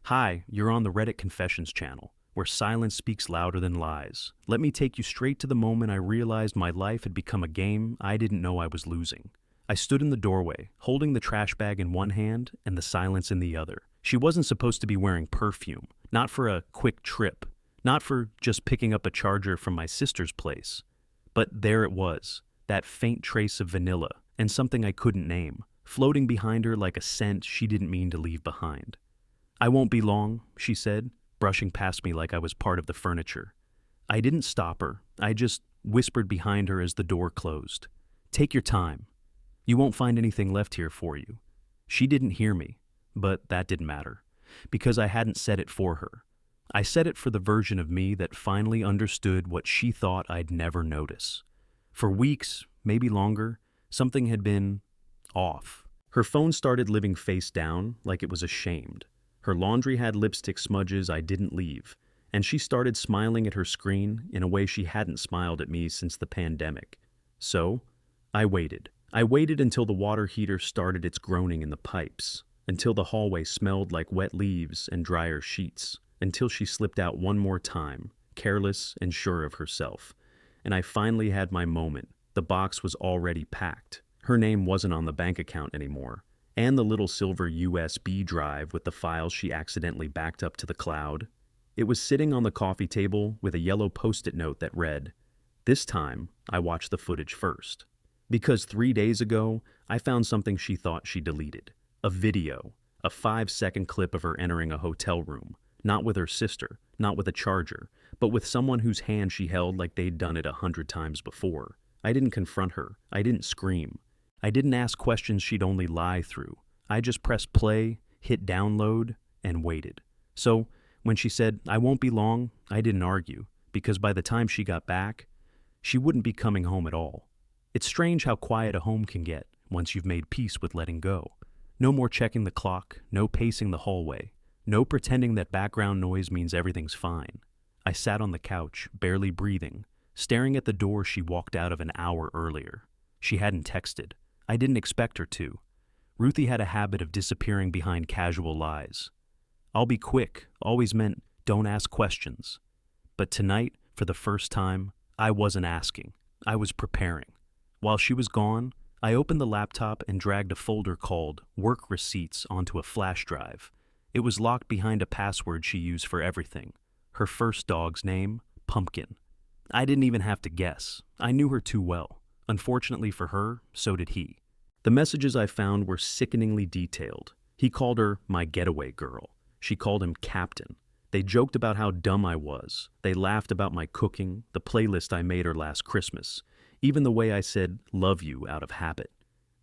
Hi, you're on the Reddit Confessions channel, where silence speaks louder than lies. Let me take you straight to the moment I realized my life had become a game I didn't know I was losing. I stood in the doorway, holding the trash bag in one hand and the silence in the other. She wasn't supposed to be wearing perfume, not for a quick trip, not for just picking up a charger from my sister's place. But there it was, that faint trace of vanilla and something I couldn't name, floating behind her like a scent she didn't mean to leave behind. "I won't be long," she said, brushing past me like I was part of the furniture. I didn't stop her. I just whispered behind her as the door closed. "Take your time. You won't find anything left here for you." She didn't hear me, but that didn't matter, because I hadn't said it for her. I said it for the version of me that finally understood what she thought I'd never notice. For weeks, maybe longer, something had been off. Her phone started living face down, like it was ashamed. Her laundry had lipstick smudges I didn't leave, and she started smiling at her screen in a way she hadn't smiled at me since the pandemic. So, I waited. I waited until the water heater started its groaning in the pipes, until the hallway smelled like wet leaves and drier sheets, until she slipped out one more time, careless and sure of herself. And I finally had my moment. The box was already packed. Her name wasn't on the bank account anymore, and the little silver USB drive with the files she accidentally backed up to the cloud. It was sitting on the coffee table with a yellow post-it note that read, "This time, I watched the footage first." Because 3 days ago, I found something she thought she deleted. A video, a 5-second clip of her entering a hotel room, not with her sister, not with a charger, but with someone whose hand she held like they'd done it 100 times before. I didn't confront her. I didn't scream. I didn't ask questions she'd only lie through. I just pressed play, hit download, and waited. So, when she said, "I won't be long," I didn't argue, because by the time she got back, she wouldn't be coming home at all. It's strange how quiet a home can get once you've made peace with letting go. No more checking the clock, no pacing the hallway, no pretending that background noise means everything's fine. I sat on the couch, barely breathing, staring at the door she walked out of an hour earlier. She hadn't texted. I didn't expect her to. Ruthie had a habit of disappearing behind casual lies. "I'll be quick" always meant don't ask questions. But tonight, for the first time, I wasn't asking. I was preparing. While she was gone, I opened the laptop and dragged a folder called Work Receipts onto a flash drive. It was locked behind a password she used for everything. Her first dog's name, Pumpkin. I didn't even have to guess. I knew her too well. Unfortunately for her, so did he. The messages I found were sickeningly detailed. He called her my getaway girl. She called him Captain. They joked about how dumb I was. They laughed about my cooking, the playlist I made her last Christmas, even the way I said "love you" out of habit.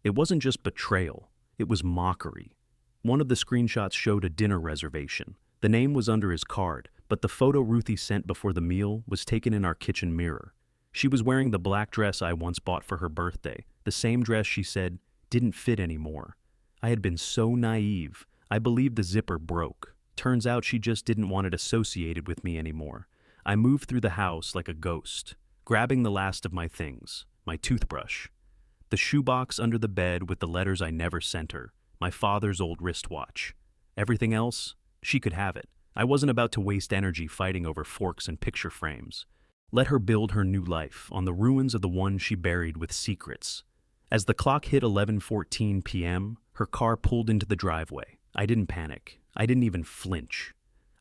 It wasn't just betrayal. It was mockery. One of the screenshots showed a dinner reservation. The name was under his card, but the photo Ruthie sent before the meal was taken in our kitchen mirror. She was wearing the black dress I once bought for her birthday, the same dress she said didn't fit anymore. I had been so naive. I believed the zipper broke. Turns out she just didn't want it associated with me anymore. I moved through the house like a ghost, grabbing the last of my things, my toothbrush, the shoebox under the bed with the letters I never sent her, my father's old wristwatch. Everything else, she could have it. I wasn't about to waste energy fighting over forks and picture frames. Let her build her new life on the ruins of the one she buried with secrets. As the clock hit 11:14 p.m., her car pulled into the driveway. I didn't panic. I didn't even flinch.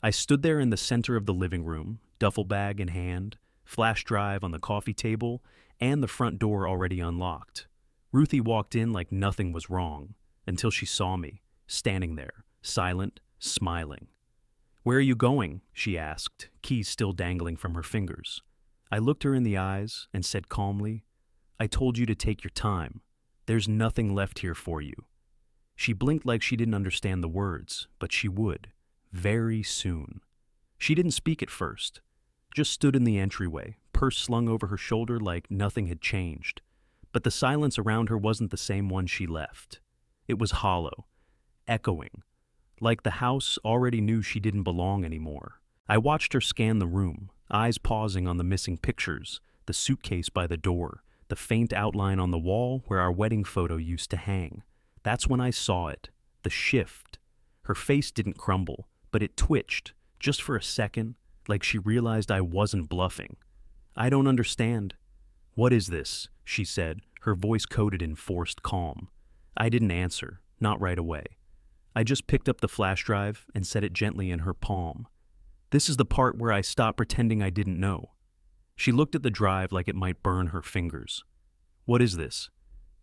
I stood there in the center of the living room, duffel bag in hand, flash drive on the coffee table, and the front door already unlocked. Ruthie walked in like nothing was wrong, until she saw me, standing there, silent, smiling. "Where are you going?" she asked, keys still dangling from her fingers. I looked her in the eyes and said calmly, "I told you to take your time. There's nothing left here for you." She blinked like she didn't understand the words, but she would, very soon. She didn't speak at first, just stood in the entryway, purse slung over her shoulder like nothing had changed. But the silence around her wasn't the same one she left. It was hollow, echoing, like the house already knew she didn't belong anymore. I watched her scan the room, eyes pausing on the missing pictures, the suitcase by the door, the faint outline on the wall where our wedding photo used to hang. That's when I saw it, the shift. Her face didn't crumble, but it twitched, just for a second, like she realized I wasn't bluffing. "I don't understand." "What is this?" she said, her voice coated in forced calm. I didn't answer, not right away. I just picked up the flash drive and set it gently in her palm. "This is the part where I stopped pretending I didn't know." She looked at the drive like it might burn her fingers. "What is this?"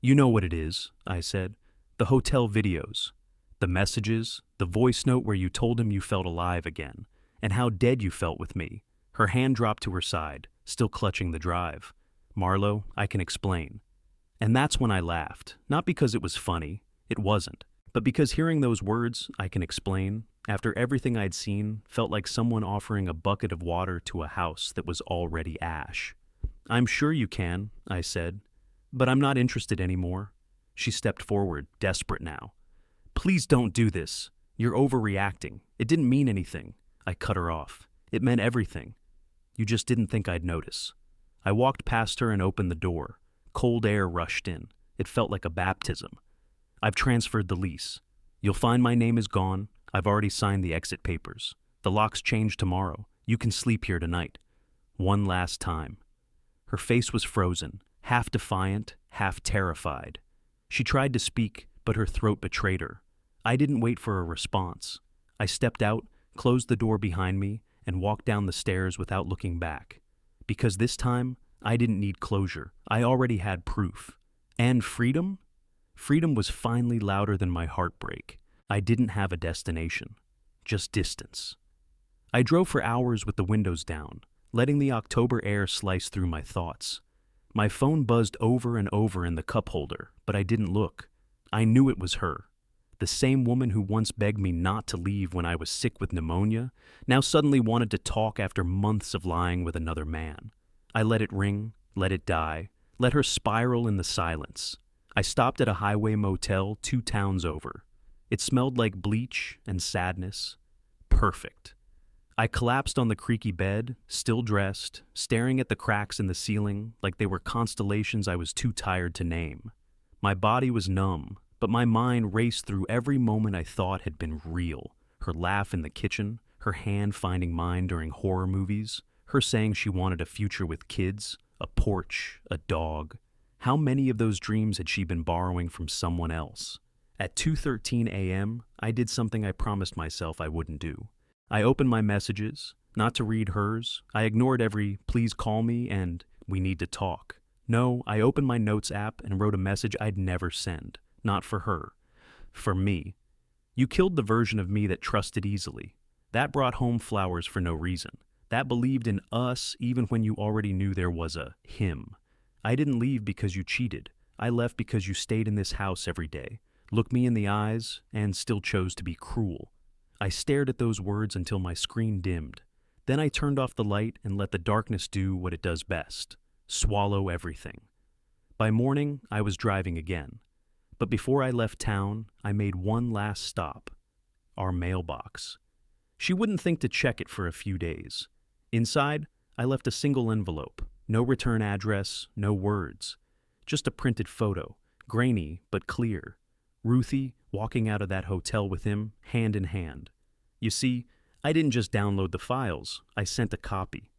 "You know what it is," I said. "The hotel videos. The messages, the voice note where you told him you felt alive again, and how dead you felt with me." Her hand dropped to her side, still clutching the drive. "Marlo, I can explain." And that's when I laughed, not because it was funny, it wasn't, but because hearing those words, "I can explain," after everything I'd seen, felt like someone offering a bucket of water to a house that was already ash. "I'm sure you can," I said, "but I'm not interested anymore." She stepped forward, desperate now. "Please don't do this. You're overreacting. It didn't mean anything." I cut her off. "It meant everything. You just didn't think I'd notice." I walked past her and opened the door. Cold air rushed in. It felt like a baptism. "I've transferred the lease. You'll find my name is gone. I've already signed the exit papers. The locks change tomorrow. You can sleep here tonight. One last time." Her face was frozen, half defiant, half terrified. She tried to speak, but her throat betrayed her. I didn't wait for a response. I stepped out, closed the door behind me, and walked down the stairs without looking back. Because this time, I didn't need closure. I already had proof. And freedom? Freedom was finally louder than my heartbreak. I didn't have a destination, just distance. I drove for hours with the windows down, letting the October air slice through my thoughts. My phone buzzed over and over in the cup holder, but I didn't look. I knew it was her. The same woman who once begged me not to leave when I was sick with pneumonia, now suddenly wanted to talk after months of lying with another man. I let it ring, let it die, let her spiral in the silence. I stopped at a highway motel 2 towns over. It smelled like bleach and sadness. Perfect. I collapsed on the creaky bed, still dressed, staring at the cracks in the ceiling like they were constellations I was too tired to name. My body was numb, but my mind raced through every moment I thought had been real. Her laugh in the kitchen, her hand finding mine during horror movies, her saying she wanted a future with kids, a porch, a dog. How many of those dreams had she been borrowing from someone else? At 2:13 a.m., I did something I promised myself I wouldn't do. I opened my messages, not to read hers. I ignored every "please call me" and "we need to talk." No, I opened my notes app and wrote a message I'd never send. Not for her. For me. "You killed the version of me that trusted easily. That brought home flowers for no reason. That believed in us even when you already knew there was a him. I didn't leave because you cheated. I left because you stayed in this house every day, looked me in the eyes, and still chose to be cruel." I stared at those words until my screen dimmed. Then I turned off the light and let the darkness do what it does best: swallow everything. By morning, I was driving again. But before I left town, I made one last stop: our mailbox. She wouldn't think to check it for a few days. Inside, I left a single envelope. No return address, no words. Just a printed photo, grainy but clear. Ruthie walking out of that hotel with him, hand in hand. You see, I didn't just download the files, I sent a copy.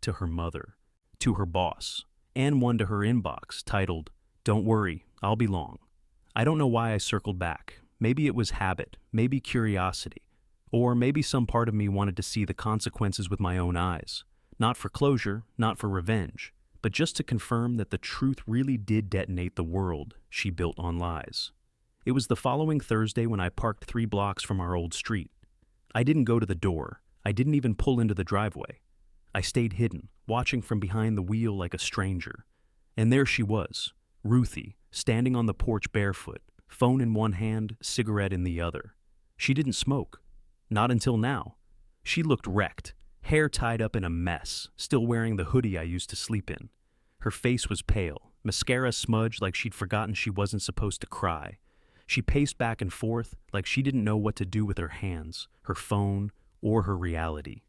To her mother, to her boss, and one to her inbox titled, "Don't worry, I'll be long." I don't know why I circled back. Maybe it was habit, maybe curiosity, or maybe some part of me wanted to see the consequences with my own eyes. Not for closure, not for revenge, but just to confirm that the truth really did detonate the world she built on lies. It was the following Thursday when I parked 3 blocks from our old street. I didn't go to the door. I didn't even pull into the driveway. I stayed hidden, watching from behind the wheel like a stranger. And there she was, Ruthie, standing on the porch barefoot, phone in one hand, cigarette in the other. She didn't smoke. Not until now. She looked wrecked, hair tied up in a mess, still wearing the hoodie I used to sleep in. Her face was pale, mascara smudged like she'd forgotten she wasn't supposed to cry. She paced back and forth like she didn't know what to do with her hands, her phone, or her reality.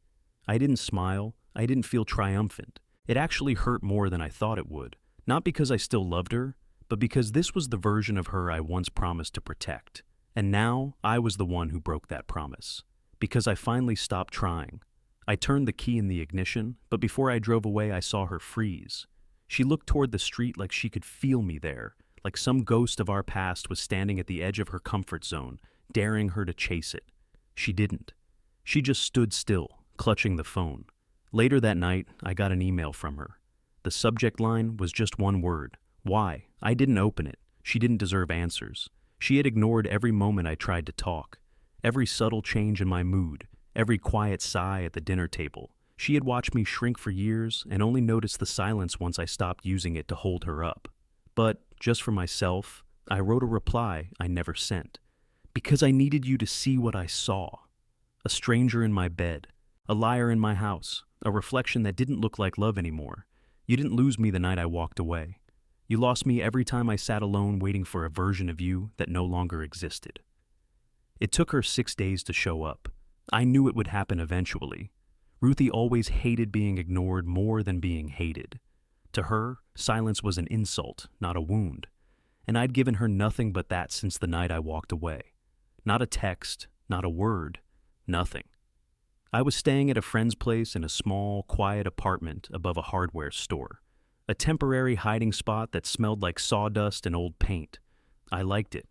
I didn't smile. I didn't feel triumphant. It actually hurt more than I thought it would. Not because I still loved her, but because this was the version of her I once promised to protect. And now I was the one who broke that promise. Because I finally stopped trying. I turned the key in the ignition, but before I drove away, I saw her freeze. She looked toward the street like she could feel me there, like some ghost of our past was standing at the edge of her comfort zone, daring her to chase it. She didn't. She just stood still, clutching the phone. Later that night, I got an email from her. The subject line was just one word. Why? I didn't open it. She didn't deserve answers. She had ignored every moment I tried to talk, every subtle change in my mood, every quiet sigh at the dinner table. She had watched me shrink for years and only noticed the silence once I stopped using it to hold her up. But, just for myself, I wrote a reply I never sent. Because I needed you to see what I saw. A stranger in my bed, a liar in my house, a reflection that didn't look like love anymore. You didn't lose me the night I walked away. You lost me every time I sat alone waiting for a version of you that no longer existed. It took her 6 days to show up. I knew it would happen eventually. Ruthie always hated being ignored more than being hated. To her, silence was an insult, not a wound. And I'd given her nothing but that since the night I walked away. Not a text, not a word, nothing. I was staying at a friend's place in a small, quiet apartment above a hardware store. A temporary hiding spot that smelled like sawdust and old paint. I liked it.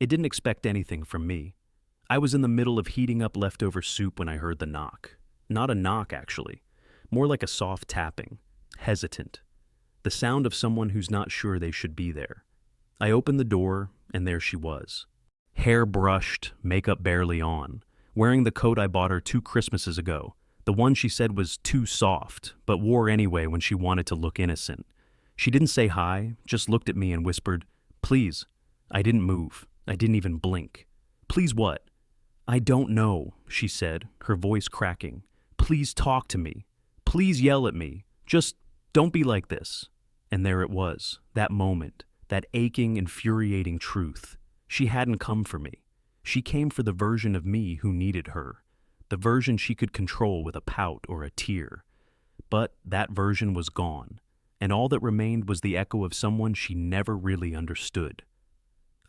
It didn't expect anything from me. I was in the middle of heating up leftover soup when I heard the knock. Not a knock, actually. More like a soft tapping. Hesitant. The sound of someone who's not sure they should be there. I opened the door, and there she was. Hair brushed, makeup barely on. Wearing the coat I bought her 2 Christmases ago. The one she said was too soft, but wore anyway when she wanted to look innocent. She didn't say hi, just looked at me and whispered, "Please." I didn't move. I didn't even blink. "Please what?" "I don't know," she said, her voice cracking. "Please talk to me. Please yell at me. Just don't be like this." And there it was, that moment, that aching, infuriating truth. She hadn't come for me. She came for the version of me who needed her, the version she could control with a pout or a tear. But that version was gone, and all that remained was the echo of someone she never really understood.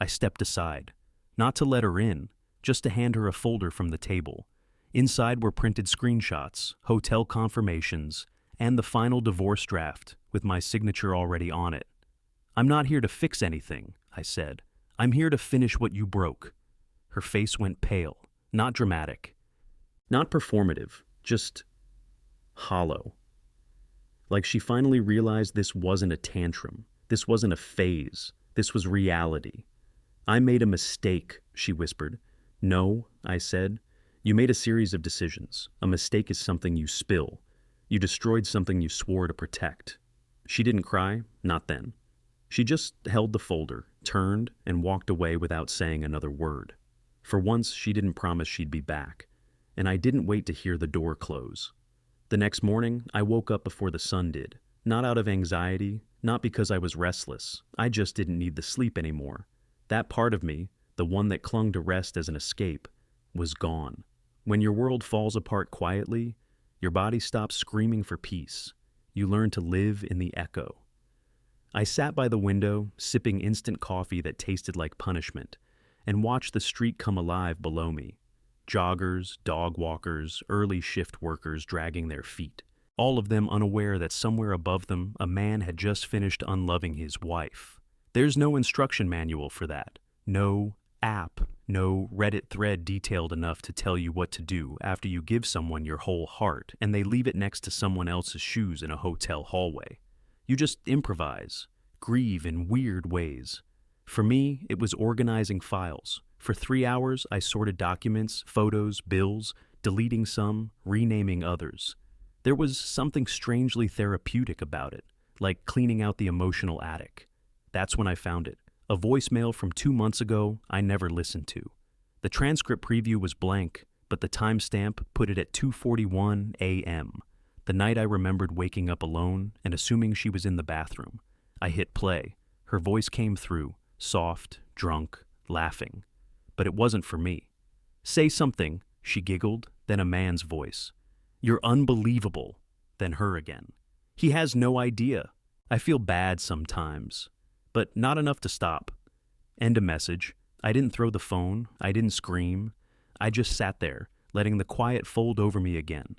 I stepped aside, not to let her in, just to hand her a folder from the table. Inside were printed screenshots, hotel confirmations, and the final divorce draft with my signature already on it. "I'm not here to fix anything," I said. "I'm here to finish what you broke." Her face went pale, not dramatic, not performative, just hollow. Like she finally realized this wasn't a tantrum, this wasn't a phase, this was reality. "I made a mistake," she whispered. "No," I said. "You made a series of decisions. A mistake is something you spill. You destroyed something you swore to protect." She didn't cry, not then. She just held the folder, turned, and walked away without saying another word. For once, she didn't promise she'd be back, and I didn't wait to hear the door close. The next morning, I woke up before the sun did, not out of anxiety, not because I was restless. I just didn't need the sleep anymore. That part of me, the one that clung to rest as an escape, was gone. When your world falls apart quietly, your body stops screaming for peace. You learn to live in the echo. I sat by the window, sipping instant coffee that tasted like punishment, and watched the street come alive below me. Joggers, dog walkers, early shift workers dragging their feet, all of them unaware that somewhere above them a man had just finished unloving his wife. There's no instruction manual for that. No app, no Reddit thread detailed enough to tell you what to do after you give someone your whole heart and they leave it next to someone else's shoes in a hotel hallway. You just improvise, grieve in weird ways. For me, it was organizing files. For 3 hours, I sorted documents, photos, bills, deleting some, renaming others. There was something strangely therapeutic about it, like cleaning out the emotional attic. That's when I found it. A voicemail from 2 months ago I never listened to. The transcript preview was blank, but the timestamp put it at 2:41 a.m., the night I remembered waking up alone and assuming she was in the bathroom. I hit play. Her voice came through, soft, drunk, laughing. But it wasn't for me. "Say something," she giggled, then a man's voice. "You're unbelievable," then her again. "He has no idea. I feel bad sometimes, but not enough to stop." End of message. I didn't throw the phone. I didn't scream. I just sat there, letting the quiet fold over me again.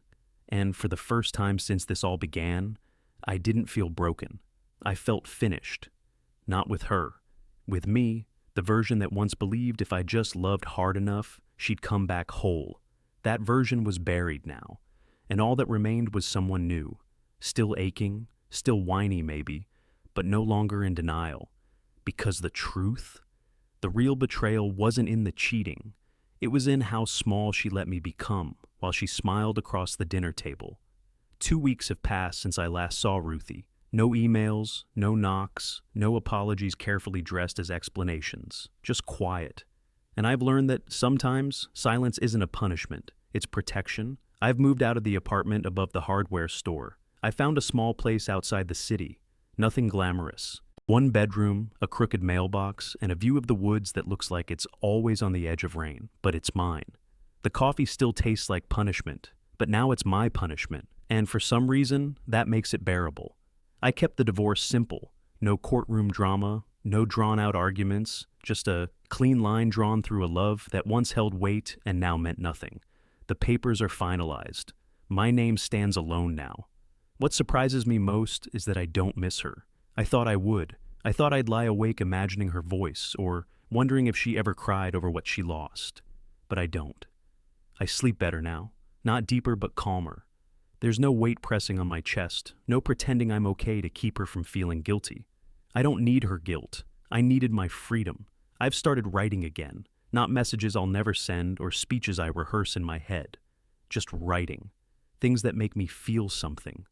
And for the first time since this all began, I didn't feel broken. I felt finished. Not with her. With me, the version that once believed if I just loved hard enough, she'd come back whole. That version was buried now, and all that remained was someone new. Still aching, still whiny maybe, but no longer in denial. Because the truth? The real betrayal wasn't in the cheating. It was in how small she let me become while she smiled across the dinner table. 2 weeks have passed since I last saw Ruthie. No emails, no knocks, no apologies carefully dressed as explanations. Just quiet. And I've learned that sometimes silence isn't a punishment, it's protection. I've moved out of the apartment above the hardware store. I found a small place outside the city. Nothing glamorous. 1 bedroom, a crooked mailbox, and a view of the woods that looks like it's always on the edge of rain. But it's mine. The coffee still tastes like punishment, but now it's my punishment. And for some reason, that makes it bearable. I kept the divorce simple. No courtroom drama, no drawn-out arguments, just a clean line drawn through a love that once held weight and now meant nothing. The papers are finalized. My name stands alone now. What surprises me most is that I don't miss her. I thought I would. I thought I'd lie awake imagining her voice or wondering if she ever cried over what she lost. But I don't. I sleep better now. Not deeper but calmer. There's no weight pressing on my chest, no pretending I'm okay to keep her from feeling guilty. I don't need her guilt. I needed my freedom. I've started writing again, not messages I'll never send or speeches I rehearse in my head. Just writing. Things that make me feel something.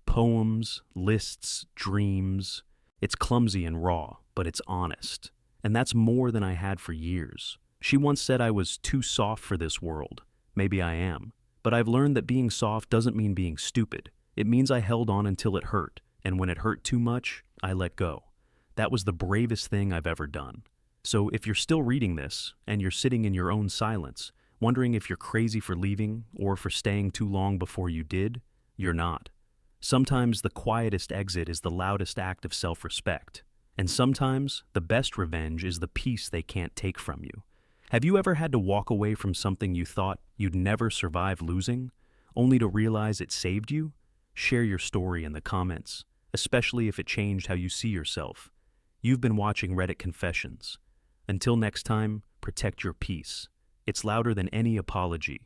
Poems, lists, dreams. It's clumsy and raw, but it's honest. And that's more than I had for years. She once said I was too soft for this world. Maybe I am. But I've learned that being soft doesn't mean being stupid. It means I held on until it hurt, and when it hurt too much, I let go. That was the bravest thing I've ever done. So if you're still reading this, and you're sitting in your own silence, wondering if you're crazy for leaving or for staying too long before you did, you're not. Sometimes the quietest exit is the loudest act of self-respect. And sometimes the best revenge is the peace they can't take from you. Have you ever had to walk away from something you thought you'd never survive losing, only to realize it saved you? Share your story in the comments, especially if it changed how you see yourself. You've been watching Reddit Confessions. Until next time, protect your peace. It's louder than any apology.